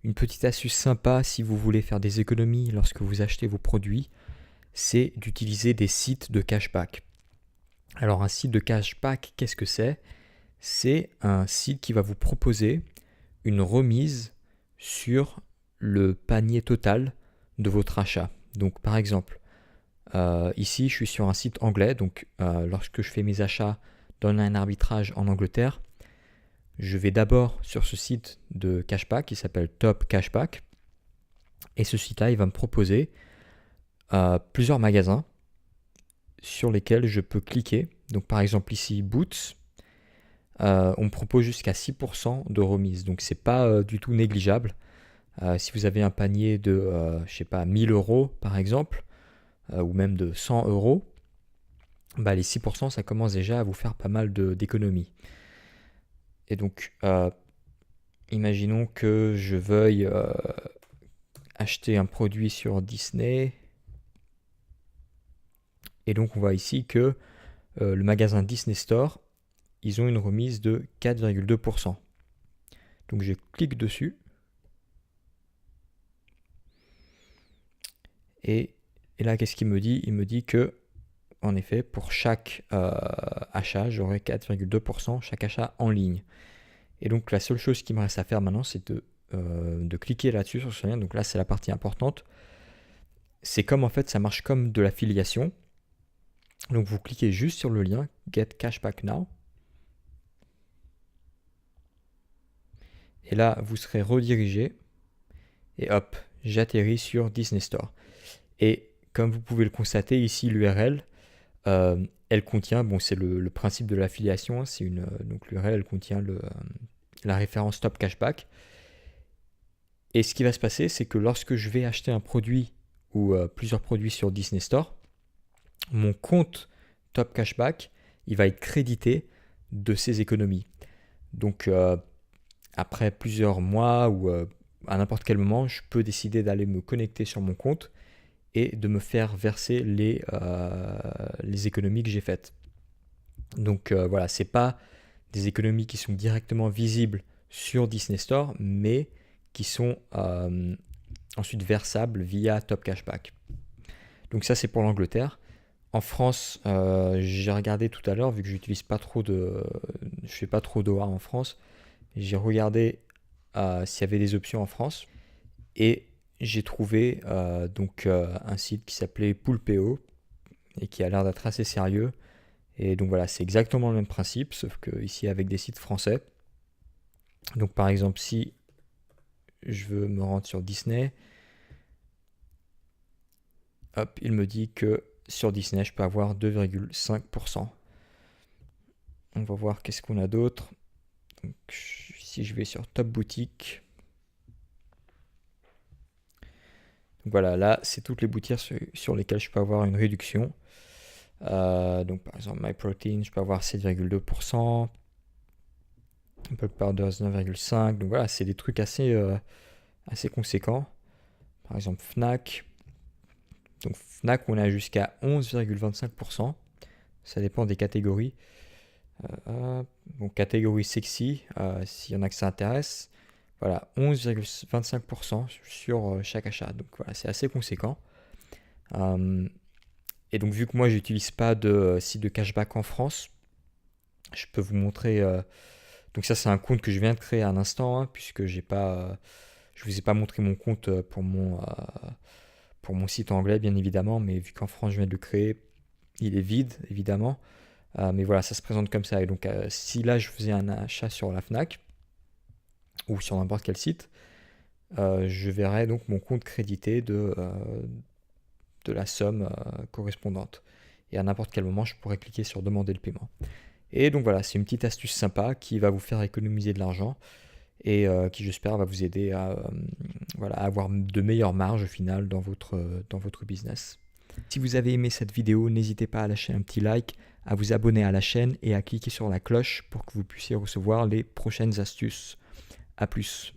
Une petite astuce sympa si vous voulez faire des économies lorsque vous achetez vos produits, c'est d'utiliser des sites de cashback. Alors un site de cashback, qu'est-ce que c'est? C'est un site qui va vous proposer une remise sur le panier total de votre achat. Donc par exemple, ici je suis sur un site anglais, donc lorsque je fais mes achats dans un arbitrage en Angleterre, je vais d'abord sur ce site de cashback qui s'appelle Top Cashback. Et ce site-là, il va me proposer plusieurs magasins sur lesquels je peux cliquer. Donc par exemple ici, Boots, on me propose jusqu'à 6% de remise. Donc c'est pas du tout négligeable. Si vous avez un panier de, je sais pas, 1000 euros par exemple, ou même de 100 euros, bah, les 6% ça commence déjà à vous faire pas mal d'économies. Et donc, imaginons que je veuille acheter un produit sur Disney. Et donc, on voit ici que le magasin Disney Store, ils ont une remise de 4,2%. Donc, je clique dessus. Et là, qu'est-ce qu'il me dit? Il me dit que, en effet, pour chaque achat, j'aurai 4,2% chaque achat en ligne. Et donc, la seule chose qui me reste à faire maintenant, c'est de cliquer là-dessus sur ce lien. Donc là, c'est la partie importante. C'est comme, en fait, ça marche comme de l'affiliation. Donc, vous cliquez juste sur le lien Get Cashback Now. Et là, vous serez redirigé. Et hop, j'atterris sur Disney Store. Et comme vous pouvez le constater ici, l'URL, elle contient, bon, c'est le principe de l'affiliation, donc l'URL, elle contient la référence Top Cashback. Et ce qui va se passer, c'est que lorsque je vais acheter un produit ou plusieurs produits sur Disney Store, mon compte Top Cashback, il va être crédité de ces économies. Donc, après plusieurs mois ou à n'importe quel moment, je peux décider d'aller me connecter sur mon compte et de me faire verser les économies que j'ai faites. Donc voilà, c'est pas des économies qui sont directement visibles sur Disney Store, mais qui sont ensuite versables via Top Cashback. Donc ça, c'est pour l'Angleterre. En France, j'ai regardé tout à l'heure, vu que je fais pas trop d'OA en France, j'ai regardé s'il y avait des options en France et j'ai trouvé un site qui s'appelait Poolpeo et qui a l'air d'être assez sérieux. Et donc voilà, c'est exactement le même principe, sauf que ici avec des sites français. Donc par exemple, si je veux me rendre sur Disney, hop, il me dit que sur Disney, je peux avoir 2,5%. On va voir qu'est-ce qu'on a d'autre. Donc, si je vais sur Top Boutique, donc voilà, là, c'est toutes les boutiques sur lesquelles je peux avoir une réduction. Donc par exemple, MyProtein, je peux avoir 7,2%. Apple Powders 9,5%. Donc voilà, c'est des trucs assez conséquents. Par exemple, Fnac. Donc Fnac, on a jusqu'à 11,25%. Ça dépend des catégories. Donc catégorie sexy, s'il y en a que ça intéresse. Voilà, 11,25% sur chaque achat. Donc voilà, c'est assez conséquent. Et donc vu que moi j'utilise pas de site de cashback en France, je peux vous montrer. Donc ça c'est un compte que je viens de créer à l'instant, puisque je vous ai pas montré mon compte pour mon site anglais bien évidemment, mais vu qu'en France je viens de le créer, il est vide évidemment. Mais voilà, ça se présente comme ça. Et donc si là je faisais un achat sur la Fnac ou sur n'importe quel site, je verrais donc mon compte crédité de la somme correspondante. Et à n'importe quel moment, je pourrais cliquer sur demander le paiement. Et donc voilà, c'est une petite astuce sympa qui va vous faire économiser de l'argent et qui, j'espère, va vous aider à avoir de meilleures marges au final dans votre business. Si vous avez aimé cette vidéo, n'hésitez pas à lâcher un petit like, à vous abonner à la chaîne et à cliquer sur la cloche pour que vous puissiez recevoir les prochaines astuces. A plus.